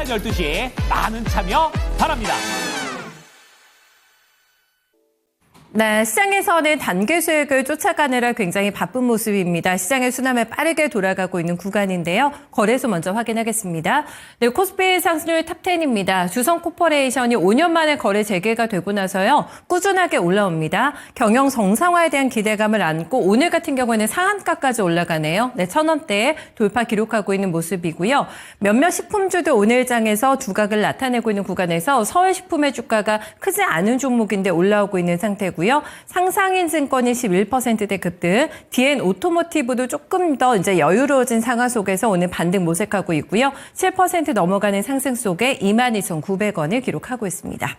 12시 많은 참여 바랍니다. 네, 시장에서는 단기 수익을 쫓아가느라 굉장히 바쁜 모습입니다. 시장의 순환에 빠르게 돌아가고 있는 구간인데요. 거래소 먼저 확인하겠습니다. 네, 코스피 상승률 탑10입니다. 주성코퍼레이션이 5년 만에 거래 재개가 되고 나서요. 꾸준하게 올라옵니다. 경영 정상화에 대한 기대감을 안고 오늘 같은 경우에는 상한가까지 올라가네요. 네, 1,000원대에 돌파 기록하고 있는 모습이고요. 몇몇 식품주도 오늘 장에서 두각을 나타내고 있는 구간에서 서울식품의 주가가 크지 않은 종목인데 올라오고 있는 상태고요. 상상인증권이 11%대 급등, DN 오토모티브도 조금 더 이제 여유로워진 상황 속에서 오늘 반등 모색하고 있고요. 7% 넘어가는 상승 속에 22,900원을 기록하고 있습니다.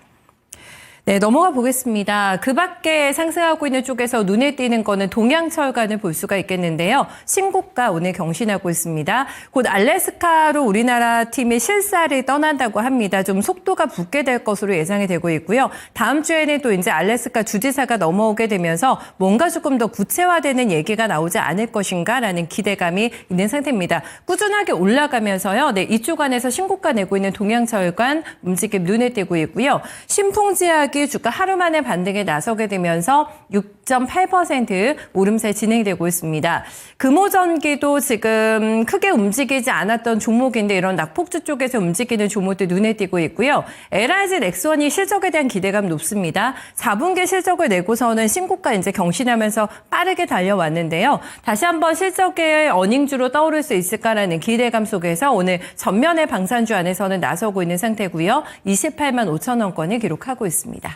네, 넘어가 보겠습니다. 그 밖에 상승하고 있는 쪽에서 눈에 띄는 거는 동양철강을 볼 수가 있겠는데요. 신고가 오늘 경신하고 있습니다. 곧 알래스카로 우리나라 팀이 실사를 떠난다고 합니다. 좀 속도가 붙게 될 것으로 예상이 되고 있고요. 다음 주에는 또 이제 알래스카 주지사가 넘어오게 되면서 뭔가 조금 더 구체화되는 얘기가 나오지 않을 것인가라는 기대감이 있는 상태입니다. 꾸준하게 올라가면서요. 네, 이쪽 안에서 신고가 내고 있는 동양철강 움직임 눈에 띄고 있고요. 신풍지약이 주가 하루 만에 반등에 나서게 되면서 6.8% 오름세 진행되고 있습니다. 금호전기도 지금 크게 움직이지 않았던 종목인데 이런 낙폭주 쪽에서 움직이는 종목들 눈에 띄고 있고요. LIG 넥스원이 실적에 대한 기대감 높습니다. 4분기 실적을 내고서는 신고가 이제 경신하면서 빠르게 달려왔는데요. 다시 한번 실적의 어닝주로 떠오를 수 있을까라는 기대감 속에서 오늘 전면의 방산주 안에서는 나서고 있는 상태고요. 28만 5천 원권을 기록하고 있습니다.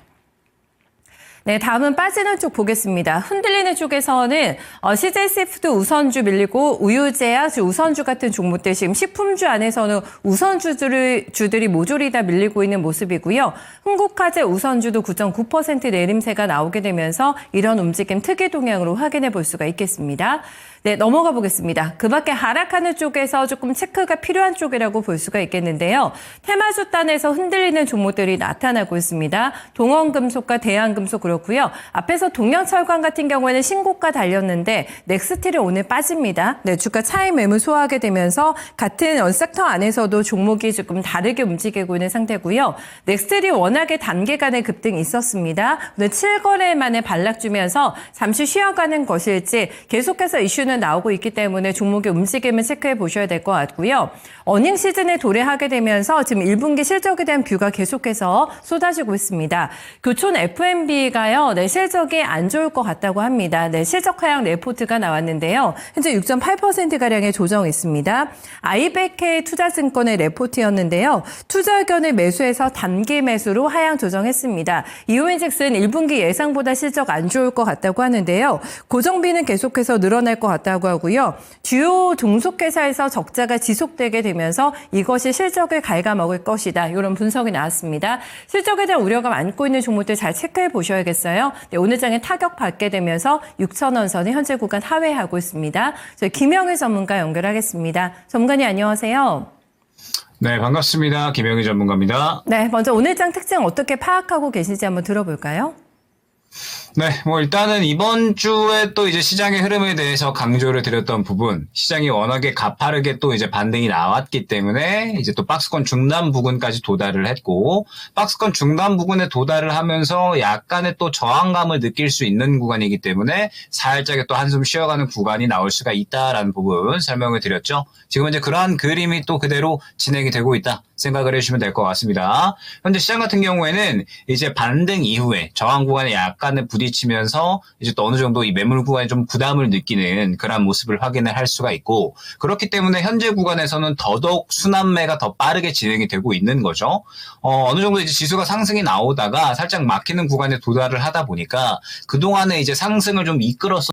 네, 다음은 빠지는 쪽 보겠습니다. 흔들리는 쪽에서는 CJC푸드 우선주 밀리고 우유제약, 우선주 같은 종목들 지금 식품주 안에서는 우선주들이 모조리 다 밀리고 있는 모습이고요. 흥국화재 우선주도 9.9% 내림세가 나오게 되면서 이런 움직임 특이 동향으로 확인해 볼 수가 있겠습니다. 네, 넘어가 보겠습니다. 그 밖에 하락하는 쪽에서 조금 체크가 필요한 쪽이라고 볼 수가 있겠는데요. 테마주 단에서 흔들리는 종목들이 나타나고 있습니다. 동원금속과 대한금속 그렇고요. 앞에서 동양철강 같은 경우에는 신고가 달렸는데 넥스틸이 오늘 빠집니다. 네, 주가 차익 매물 소화하게 되면서 같은 섹터 안에서도 종목이 조금 다르게 움직이고 있는 상태고요. 넥스틸이 워낙에 단기간에 급등이 있었습니다. 오늘 7거래 만에 반락 주면서 잠시 쉬어가는 것일지 계속해서 이슈는 나오고 있기 때문에 종목의 움직임을 체크해 보셔야 될 것 같고요. 어닝 시즌에 도래하게 되면서 지금 1분기 실적에 대한 뷰가 계속해서 쏟아지고 있습니다. 교촌 F&B가요, 네, 실적이 안 좋을 것 같다고 합니다. 네, 실적 하향 레포트가 나왔는데요. 현재 6.8%가량의 조정이 있습니다. IBK 투자증권의 레포트였는데요. 투자 의견을 매수해서 단기 매수로 하향 조정했습니다. 이유인즉슨 1분기 예상보다 실적 안 좋을 것 같다고 하는데요. 고정비는 계속해서 늘어날 것 같다고 하고요. 주요 종속회사에서 적자가 지속되게 되면서 이것이 실적을 갉아먹을 것이다. 이런 분석이 나왔습니다. 실적에 대한 우려가 많고 있는 종목들 잘 체크해 보셔야겠어요. 네, 오늘 장에 타격 받게 되면서 6,000원 선에 현재 구간 하회하고 있습니다. 저희 김영희 전문가 연결하겠습니다. 전문가님 안녕하세요. 네, 반갑습니다. 김영희 전문가입니다. 네, 먼저 오늘 장 특징 어떻게 파악하고 계신지 한번 들어볼까요? 네, 일단은 이번 주에 또 이제 시장의 흐름에 대해서 강조를 드렸던 부분, 시장이 워낙에 가파르게 또 이제 반등이 나왔기 때문에 이제 또 박스권 중단 부근까지 도달을 했고, 박스권 중단 부근에 도달을 하면서 약간의 또 저항감을 느낄 수 있는 구간이기 때문에 살짝의 또 한숨 쉬어가는 구간이 나올 수가 있다라는 부분 설명을 드렸죠. 지금 이제 그러한 그림이 또 그대로 진행이 되고 있다 생각을 해주시면 될 것 같습니다. 현재 시장 같은 경우에는 이제 반등 이후에 저항 구간에 약간의 부딪히면서 이제 또 어느 정도 이 매물 구간에 좀 부담을 느끼는 그런 모습을 확인을 할 수가 있고, 그렇기 때문에 현재 구간에서는 더더욱 순환매가 더 빠르게 진행이 되고 있는 거죠. 어느 정도 이제 지수가 상승이 나오다가 살짝 막히는 구간에 도달을 하다 보니까 그동안에 이제 상승을 좀 이끌었어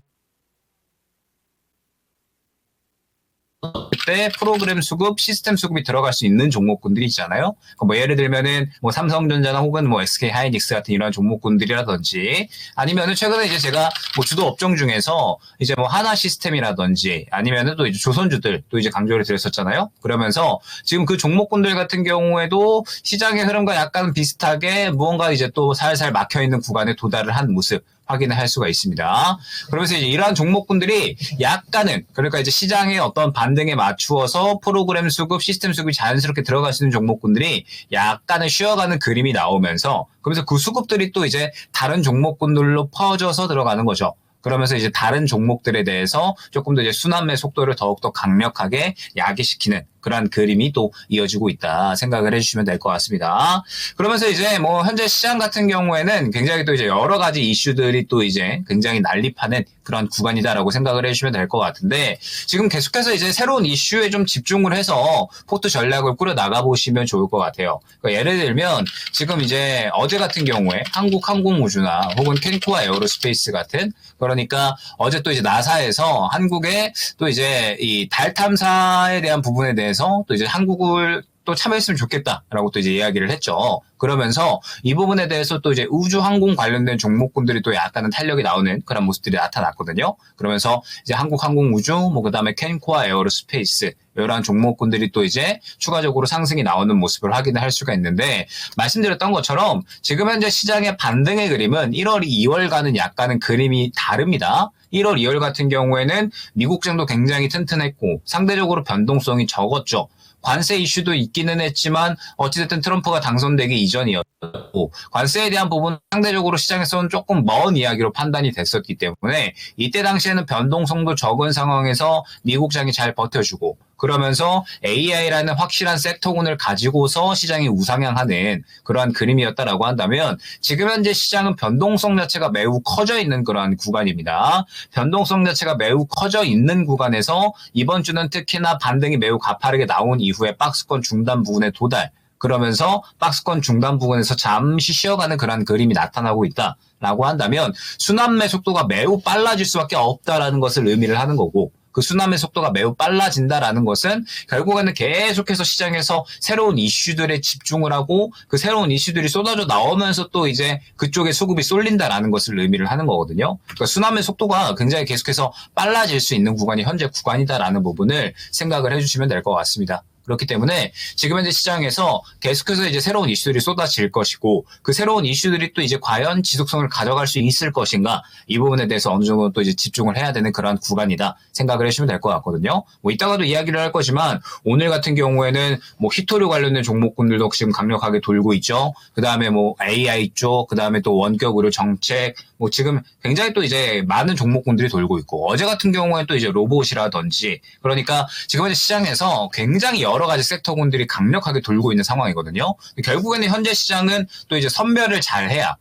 때 프로그램 수급, 시스템 수급이 들어갈 수 있는 종목군들이 있잖아요. 예를 들면은 삼성전자나 혹은 SK 하이닉스 같은 이런 종목군들이라든지, 아니면은 최근에 이제 제가 주도 업종 중에서 이제 하나 시스템이라든지 아니면은 또 이제 조선주들 또 이제 강조를 드렸었잖아요. 그러면서 지금 그 종목군들 같은 경우에도 시장의 흐름과 약간 비슷하게 무언가 이제 또 살살 막혀 있는 구간에 도달을 한 모습 확인을 할 수가 있습니다. 그러면서 이제 이러한 종목군들이 약간은 그러니까 이제 시장의 어떤 반등에 맞추어서 프로그램 수급, 시스템 수급이 자연스럽게 들어갈 수 있는 종목군들이 약간은 쉬어가는 그림이 나오면서 그러면서 그 수급들이 또 이제 다른 종목군들로 퍼져서 들어가는 거죠. 그러면서 이제 다른 종목들에 대해서 조금 더 이제 순환매 속도를 더욱더 강력하게 야기시키는 그러한 그림이 또 이어지고 있다 생각을 해주시면 될 것 같습니다. 그러면서 이제 뭐 현재 시장 같은 경우에는 굉장히 또 이제 여러 가지 이슈들이 또 이제 굉장히 난립하는 그런 구간이다라고 생각을 해주시면 될 것 같은데 지금 계속해서 이제 새로운 이슈에 좀 집중을 해서 포트 전략을 꾸려 나가 보시면 좋을 것 같아요. 그러니까 예를 들면 지금 이제 어제 같은 경우에 한국항공우주나 혹은 캔코아 에어로스페이스 같은 그러니까 어제 또 이제 나사에서 한국의 또 이제 이 달 탐사에 대한 부분에 대해서 또 이제 한국을 또 참여했으면 좋겠다라고 또 이제 이야기를 했죠. 그러면서 이 부분에 대해서 또 이제 우주 항공 관련된 종목군들이 또 약간은 탄력이 나오는 그런 모습들이 나타났거든요. 그러면서 이제 한국항공우주, 뭐 그다음에 캔코아 에어로스페이스 이러한 종목군들이 또 이제 추가적으로 상승이 나오는 모습을 확인을 할 수가 있는데 말씀드렸던 것처럼 지금 현재 시장의 반등의 그림은 1월, 2월과는 약간은 그림이 다릅니다. 1월, 2월 같은 경우에는 미국장도 굉장히 튼튼했고 상대적으로 변동성이 적었죠. 관세 이슈도 있기는 했지만 어찌됐든 트럼프가 당선되기 이전이었고 관세에 대한 부분은 상대적으로 시장에서는 조금 먼 이야기로 판단이 됐었기 때문에 이때 당시에는 변동성도 적은 상황에서 미국장이 잘 버텨주고 그러면서 AI라는 확실한 섹터군을 가지고서 시장이 우상향하는 그러한 그림이었다라고 한다면 지금 현재 시장은 변동성 자체가 매우 커져 있는 그러한 구간입니다. 변동성 자체가 매우 커져 있는 구간에서 이번 주는 특히나 반등이 매우 가파르게 나온 이후에 박스권 중단 부분에 도달 그러면서 박스권 중단 부분에서 잠시 쉬어가는 그런 그림이 나타나고 있다라고 한다면 순환매 속도가 매우 빨라질 수밖에 없다라는 것을 의미를 하는 거고 그 순환의 속도가 매우 빨라진다라는 것은 결국에는 계속해서 시장에서 새로운 이슈들에 집중을 하고 그 새로운 이슈들이 쏟아져 나오면서 또 이제 그쪽에 수급이 쏠린다라는 것을 의미를 하는 거거든요. 그러니까 순환의 속도가 굉장히 계속해서 빨라질 수 있는 구간이 현재 구간이다라는 부분을 생각을 해주시면 될 것 같습니다. 그렇기 때문에 지금 현재 시장에서 계속해서 이제 새로운 이슈들이 쏟아질 것이고 그 새로운 이슈들이 또 이제 과연 지속성을 가져갈 수 있을 것인가 이 부분에 대해서 어느 정도 또 이제 집중을 해야 되는 그런 구간이다 생각을 해주시면 될 것 같거든요. 뭐 이따가도 이야기를 할 거지만 오늘 같은 경우에는 뭐 히토류 관련된 종목군들도 지금 강력하게 돌고 있죠. 그 다음에 뭐 AI 쪽, 그 다음에 또 원격 의료 정책, 뭐 지금 굉장히 또 이제 많은 종목군들이 돌고 있고 어제 같은 경우에는 또 이제 로봇이라든지 그러니까 지금 현재 시장에서 굉장히 여러 가지 섹터군들이 강력하게 돌고 있는 상황이거든요. 결국에는 현재 시장은 또 이제 선별을 잘 해야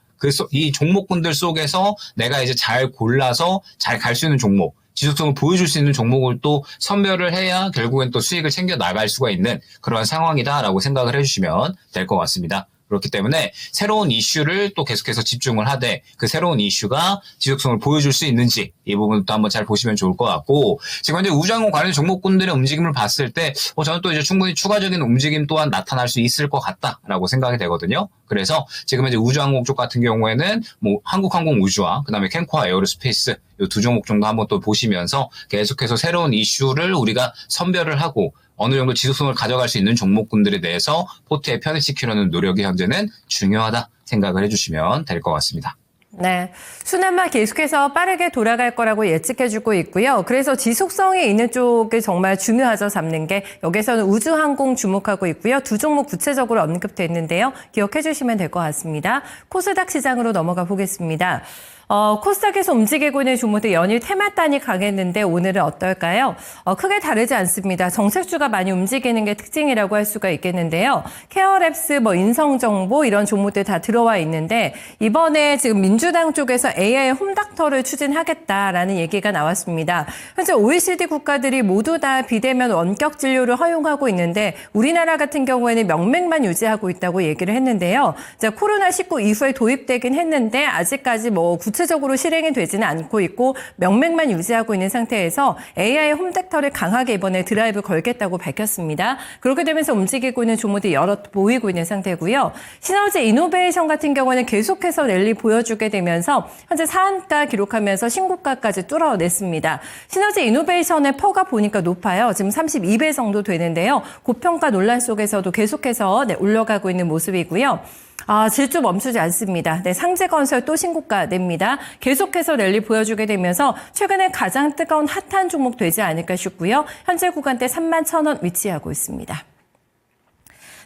이 종목군들 속에서 내가 이제 잘 골라서 잘 갈 수 있는 종목, 지속성을 보여줄 수 있는 종목을 또 선별을 해야 결국엔 또 수익을 챙겨 나갈 수가 있는 그런 상황이다라고 생각을 해주시면 될 것 같습니다. 그렇기 때문에 새로운 이슈를 또 계속해서 집중을 하되 그 새로운 이슈가 지속성을 보여줄 수 있는지 이 부분도 한번 잘 보시면 좋을 것 같고 지금 현재 우주항공 관련 종목군들의 움직임을 봤을 때 저는 또 이제 충분히 추가적인 움직임 또한 나타날 수 있을 것 같다라고 생각이 되거든요. 그래서 지금 현재 우주항공 쪽 같은 경우에는 뭐 한국항공우주와 그다음에 캔코아 에어로스페이스 이 두 종목 정도 한번 또 보시면서 계속해서 새로운 이슈를 우리가 선별을 하고 어느 정도 지속성을 가져갈 수 있는 종목군들에 대해서 포트에 편입시키려는 노력이 현재는 중요하다 생각을 해주시면 될 것 같습니다. 네, 순환만 계속해서 빠르게 돌아갈 거라고 예측해주고 있고요. 그래서 지속성이 있는 쪽이 정말 중요하죠, 잡는 게. 여기서는 우주항공 주목하고 있고요. 두 종목 구체적으로 언급돼 있는데요. 기억해 주시면 될 것 같습니다. 코스닥 시장으로 넘어가 보겠습니다. 코스닥에서 움직이고 있는 종목들 연일 테마단이 강했는데 오늘은 어떨까요? 크게 다르지 않습니다. 정책주가 많이 움직이는 게 특징이라고 할 수가 있겠는데요. 케어랩스, 인성정보 이런 종목들 다 들어와 있는데 이번에 지금 민주당 쪽에서 AI 홈닥터를 추진하겠다라는 얘기가 나왔습니다. 현재 OECD 국가들이 모두 다 비대면 원격 진료를 허용하고 있는데 우리나라 같은 경우에는 명맥만 유지하고 있다고 얘기를 했는데요. 코로나19 이후에 도입되긴 했는데 아직까지 구체적으로 실행이 되지는 않고 있고 명맥만 유지하고 있는 상태에서 AI 홈닥터를 강하게 이번에 드라이브 걸겠다고 밝혔습니다. 그렇게 되면서 움직이고 있는 종목들이 여러 보이고 있는 상태고요. 시너지 이노베이션 같은 경우는 계속해서 랠리 보여주게 되면서 현재 상한가 기록하면서 신고가까지 뚫어냈습니다. 시너지 이노베이션의 퍼가 보니까 높아요. 지금 32배 정도 되는데요. 고평가 논란 속에서도 계속해서 올라가고 있는 모습이고요. 질주 멈추지 않습니다. 네, 상제건설 또 신고가 냅니다. 계속해서 랠리 보여주게 되면서 최근에 가장 뜨거운 핫한 종목 되지 않을까 싶고요. 현재 구간대 31,000원 위치하고 있습니다.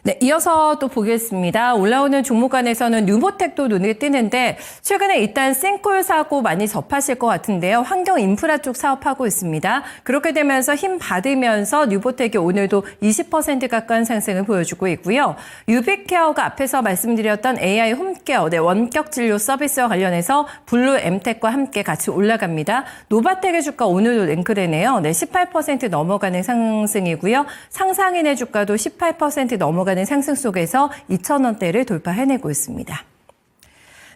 네, 이어서 또 보겠습니다. 올라오는 종목 간에서는 뉴보텍도 눈에 띄는데 최근에 일단 싱콜 사고 많이 접하실 것 같은데요. 환경 인프라 쪽 사업하고 있습니다. 그렇게 되면서 힘 받으면서 뉴보텍이 오늘도 20% 가까운 상승을 보여주고 있고요. 유빅케어가 앞에서 말씀드렸던 AI 홈케어, 네, 원격 진료 서비스와 관련해서 블루 엠텍과 함께 같이 올라갑니다. 노바텍의 주가 오늘도 랭크되네요. 네, 18% 넘어가는 상승이고요. 상상인의 주가도 18% 넘어가는 상승 속에서 2,000원대를 돌파해내고 있습니다.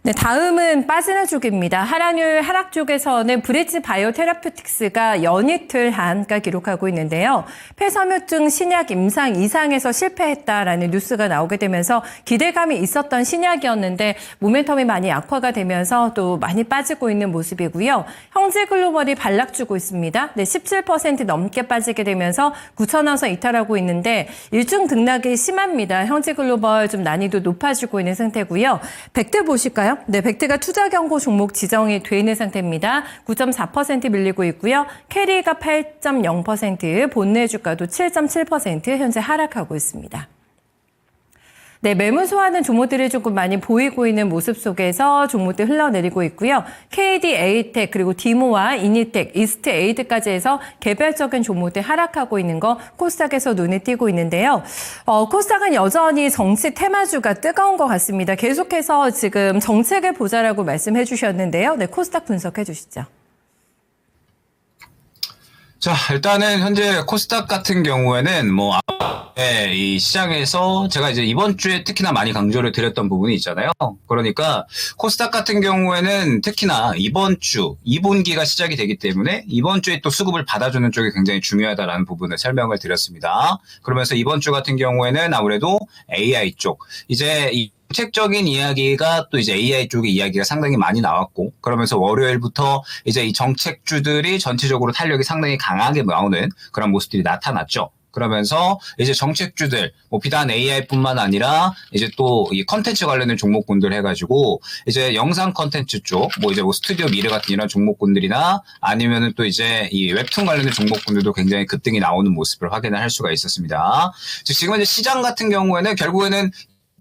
네, 다음은 빠지는 쪽입니다. 하락률 하락 쪽에서는 브릿지 바이오 테라퓨틱스가 연이틀 하한가 기록하고 있는데요. 폐섬유증 신약 임상 이상에서 실패했다라는 뉴스가 나오게 되면서 기대감이 있었던 신약이었는데 모멘텀이 많이 약화가 되면서 또 많이 빠지고 있는 모습이고요. 형제글로벌이 반락주고 있습니다. 네, 17% 넘게 빠지게 되면서 9,000원선 이탈하고 있는데 일중 등락이 심합니다. 형제글로벌 좀 난이도 높아지고 있는 상태고요. 벡트 보실까요? 네, 벡트가 투자 경고 종목 지정이 돼 있는 상태입니다. 9.4% 밀리고 있고요. 캐리가 8.0%, 본내 주가도 7.7% 현재 하락하고 있습니다. 네, 매물 소화하는 종목들이 조금 많이 보이고 있는 모습 속에서 종목들 흘러내리고 있고요. KD, 에이텍, 그리고 디모와 이니텍, 이스트 에이드까지 해서 개별적인 종목들 하락하고 있는 거 코스닥에서 눈에 띄고 있는데요. 코스닥은 여전히 정치 테마주가 뜨거운 것 같습니다. 계속해서 지금 정책을 보자라고 말씀해 주셨는데요. 네, 코스닥 분석해 주시죠. 자, 일단은 현재 코스닥 같은 경우에는 이 시장에서 제가 이제 이번 주에 특히나 많이 강조를 드렸던 부분이 있잖아요. 그러니까 코스닥 같은 경우에는 특히나 이번 주 2분기가 시작이 되기 때문에 이번 주에 또 수급을 받아주는 쪽이 굉장히 중요하다라는 부분을 설명을 드렸습니다. 그러면서 이번 주 같은 경우에는 아무래도 AI 쪽, 이제 이 정책적인 이야기가 또 이제 AI 쪽의 이야기가 상당히 많이 나왔고, 그러면서 월요일부터 이제 이 정책주들이 전체적으로 탄력이 상당히 강하게 나오는 그런 모습들이 나타났죠. 그러면서 이제 정책주들, 비단 AI뿐만 아니라 이제 또 이 컨텐츠 관련된 종목군들 해가지고 이제 영상 컨텐츠 쪽, 이제 스튜디오 미래 같은 이런 종목군들이나 아니면은 또 이제 이 웹툰 관련된 종목군들도 굉장히 급등이 나오는 모습을 확인을 할 수가 있었습니다. 지금 이제 시장 같은 경우에는 결국에는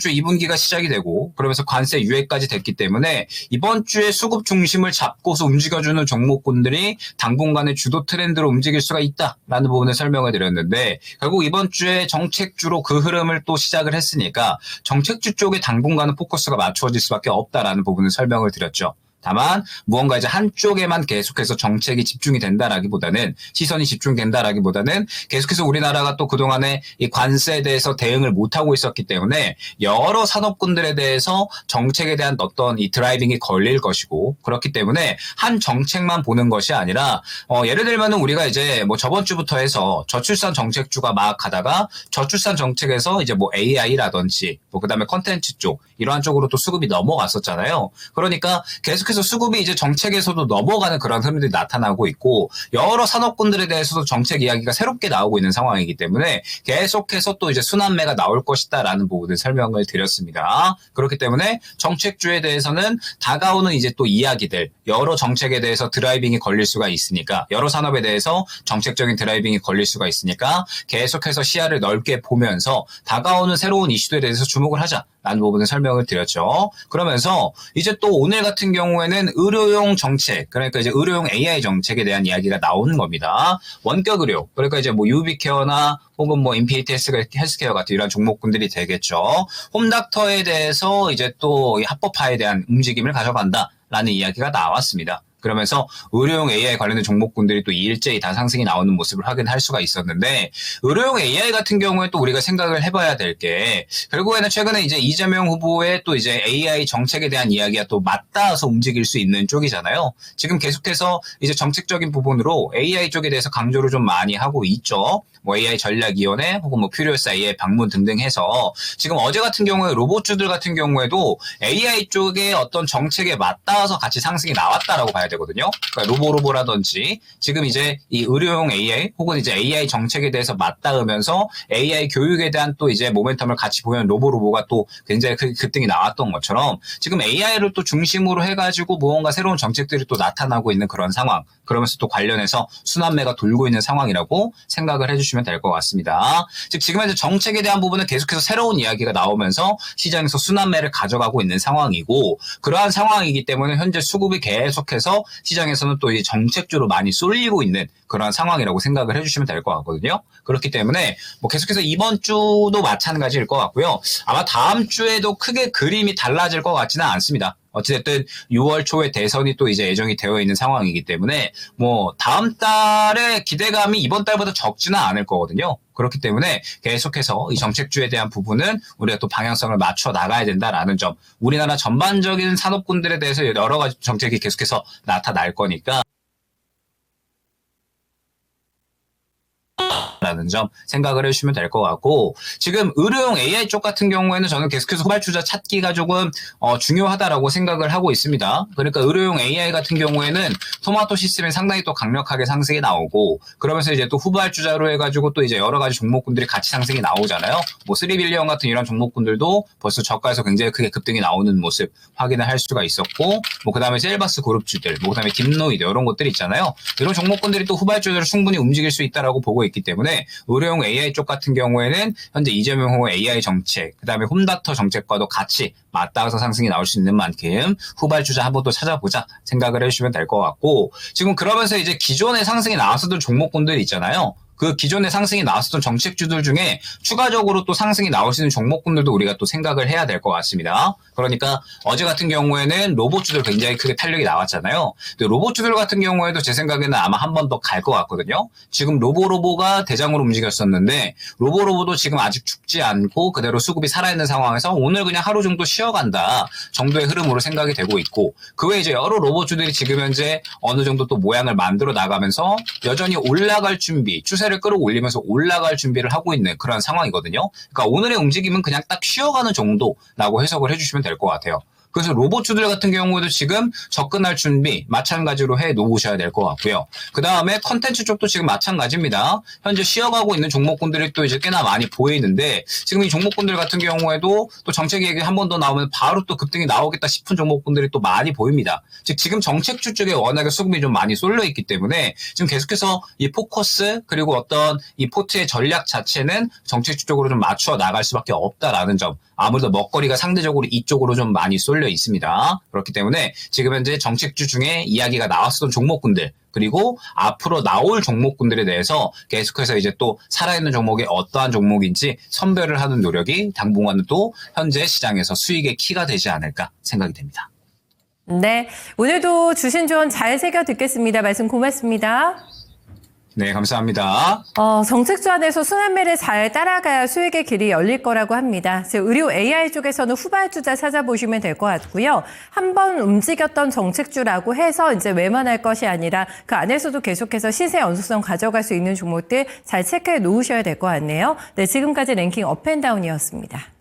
주 2분기가 시작이 되고 그러면서 관세 유예까지 됐기 때문에 이번 주에 수급 중심을 잡고서 움직여주는 종목군들이 당분간의 주도 트렌드로 움직일 수가 있다라는 부분을 설명을 드렸는데 결국 이번 주에 정책주로 그 흐름을 또 시작을 했으니까 정책주 쪽에 당분간은 포커스가 맞추어질 수밖에 없다라는 부분을 설명을 드렸죠. 다만 무언가 이제 한쪽에만 계속해서 정책이 집중이 된다라기보다는 시선이 집중된다라기보다는 계속해서 우리나라가 또 그동안에 이 관세에 대해서 대응을 못하고 있었기 때문에 여러 산업군들에 대해서 정책에 대한 어떤 이 드라이빙이 걸릴 것이고 그렇기 때문에 한 정책만 보는 것이 아니라 예를 들면은 우리가 이제 저번 주부터 해서 저출산 정책주가 막 가다가 저출산 정책에서 이제 AI라든지 그다음에 컨텐츠 쪽 이러한 쪽으로 또 수급이 넘어갔었잖아요. 그러니까 계속해서 수급이 이제 정책에서도 넘어가는 그런 흐름들이 나타나고 있고 여러 산업군들에 대해서도 정책 이야기가 새롭게 나오고 있는 상황이기 때문에 계속해서 또 이제 순환매가 나올 것이다라는 부분을 설명을 드렸습니다. 그렇기 때문에 정책주에 대해서는 다가오는 이제 또 이야기들 여러 정책에 대해서 드라이빙이 걸릴 수가 있으니까 여러 산업에 대해서 정책적인 드라이빙이 걸릴 수가 있으니까 계속해서 시야를 넓게 보면서 다가오는 새로운 이슈들에 대해서 주목을 하자라는 부분을 설명을 드렸죠. 그러면서 이제 또 오늘 같은 경우에는 의료용 정책, 그러니까 이제 의료용 AI 정책에 대한 이야기가 나오는 겁니다. 원격 의료, 그러니까 이제 유비케어나 혹은 인피니티 헬스케어 같은 이런 종목군들이 되겠죠. 홈닥터에 대해서 이제 또 합법화에 대한 움직임을 가져간다라는 이야기가 나왔습니다. 그러면서 의료용 AI 관련된 종목군들이 또 일제히 다 상승이 나오는 모습을 확인할 수가 있었는데 의료용 AI 같은 경우에 또 우리가 생각을 해봐야 될 게 결국에는 최근에 이제 이재명 후보의 또 이제 AI 정책에 대한 이야기가 또 맞닿아서 움직일 수 있는 쪽이잖아요. 지금 계속해서 이제 정책적인 부분으로 AI 쪽에 대해서 강조를 좀 많이 하고 있죠. AI 전략위원회 혹은 퓨리오스 AI 방문 등등 해서 지금 어제 같은 경우에 로봇주들 같은 경우에도 AI 쪽의 어떤 정책에 맞닿아서 같이 상승이 나왔다라고 봐야 나와야 되거든요. 그러니까 로보라든지 지금 이제 이 의료용 AI 혹은 이제 AI 정책에 대해서 맞닿으면서 AI 교육에 대한 또 이제 모멘텀을 같이 보면 로보가 또 굉장히 급등이 나왔던 것처럼 지금 AI를 또 중심으로 해가지고 무언가 새로운 정책들이 또 나타나고 있는 그런 상황. 그러면서 또 관련해서 순환매가 돌고 있는 상황이라고 생각을 해주시면 될 것 같습니다. 즉 지금 현재 정책에 대한 부분은 계속해서 새로운 이야기가 나오면서 시장에서 순환매를 가져가고 있는 상황이고 그러한 상황이기 때문에 현재 수급이 계속해서 시장에서는 또 이 정책주로 많이 쏠리고 있는 그런 상황이라고 생각을 해주시면 될 것 같거든요. 그렇기 때문에 뭐 계속해서 이번 주도 마찬가지일 것 같고요. 아마 다음 주에도 크게 그림이 달라질 것 같지는 않습니다. 어찌됐든 6월 초에 대선이 또 이제 예정이 되어 있는 상황이기 때문에 뭐 다음 달에 기대감이 이번 달보다 적지는 않을 거거든요. 그렇기 때문에 계속해서 이 정책주에 대한 부분은 우리가 또 방향성을 맞춰 나가야 된다라는 점. 우리나라 전반적인 산업군들에 대해서 여러 가지 정책이 계속해서 나타날 거니까 라는 점 생각을 해주시면 될 것 같고 지금 의료용 AI 쪽 같은 경우에는 저는 계속해서 후발주자 찾기가 조금 중요하다라고 생각을 하고 있습니다. 그러니까 의료용 AI 같은 경우에는 토마토 시스템이 상당히 또 강력하게 상승이 나오고 그러면서 이제 또 후발주자로 해가지고 또 이제 여러 가지 종목군들이 같이 상승이 나오잖아요. 뭐 3빌리언 같은 이런 종목군들도 벌써 저가에서 굉장히 크게 급등이 나오는 모습 확인을 할 수가 있었고 뭐 그다음에 셀바스 그룹주들 뭐 그다음에 딥노이드 이런 것들이 있잖아요. 이런 종목군들이 또 후발주자로 충분히 움직일 수 있다라고 보고 있기 때문에 의료용 AI 쪽 같은 경우에는 현재 이재명 후보 AI 정책, 그다음에 홈닥터 정책과도 같이 맞닿아서 상승이 나올 수 있는 만큼 후발주자 한번 또 찾아보자 생각을 해주시면 될 것 같고 지금 그러면서 이제 기존에 상승이 나왔었던 종목군들이 있잖아요. 그 기존에 상승이 나왔었던 정책주들 중에 추가적으로 또 상승이 나올 수 있는 종목군들도 우리가 또 생각을 해야 될 것 같습니다. 그러니까 어제 같은 경우에는 로봇주들 굉장히 크게 탄력이 나왔잖아요. 근데 로봇주들 같은 경우에도 제 생각에는 아마 한 번 더 갈 것 같거든요. 지금 로보가 대장으로 움직였었는데 로보도 지금 아직 죽지 않고 그대로 수급이 살아있는 상황에서 오늘 그냥 하루 정도 쉬어간다 정도의 흐름으로 생각이 되고 있고 그 외에 이제 여러 로봇주들이 지금 현재 어느 정도 또 모양을 만들어 나가면서 여전히 올라갈 준비, 추세를 끌어올리면서 올라갈 준비를 하고 있는 그런 상황이거든요. 그러니까 오늘의 움직임은 그냥 딱 쉬어가는 정도라고 해석을 해주시면 될 것 같아요. 그래서 로봇주들 같은 경우에도 지금 접근할 준비 마찬가지로 해 놓으셔야 될 것 같고요. 그 다음에 컨텐츠 쪽도 지금 마찬가지입니다. 현재 쉬어가고 있는 종목군들이 또 이제 꽤나 많이 보이는데 지금 이 종목군들 같은 경우에도 또 정책 얘기 한 번 더 나오면 바로 또 급등이 나오겠다 싶은 종목군들이 또 많이 보입니다. 즉 지금 정책주 쪽에 워낙에 수급이 좀 많이 쏠려 있기 때문에 지금 계속해서 이 포커스 그리고 어떤 이 포트의 전략 자체는 정책주 쪽으로 좀 맞춰 나갈 수밖에 없다라는 점. 아무래도 먹거리가 상대적으로 이쪽으로 좀 많이 쏠려 있습니다. 그렇기 때문에 지금 현재 정책주 중에 이야기가 나왔었던 종목군들 그리고 앞으로 나올 종목군들에 대해서 계속해서 이제 또 살아있는 종목이 어떠한 종목인지 선별을 하는 노력이 당분간은 또 현재 시장에서 수익의 키가 되지 않을까 생각이 됩니다. 네, 오늘도 주신 조언 잘 새겨 듣겠습니다. 말씀 고맙습니다. 네, 감사합니다. 정책주 안에서 순환매를 잘 따라가야 수익의 길이 열릴 거라고 합니다. 의료 AI 쪽에서는 후발주자 찾아보시면 될 것 같고요. 한번 움직였던 정책주라고 해서 이제 외면할 것이 아니라 그 안에서도 계속해서 시세 연속성 가져갈 수 있는 종목들 잘 체크해 놓으셔야 될 것 같네요. 네, 지금까지 랭킹 업앤다운이었습니다.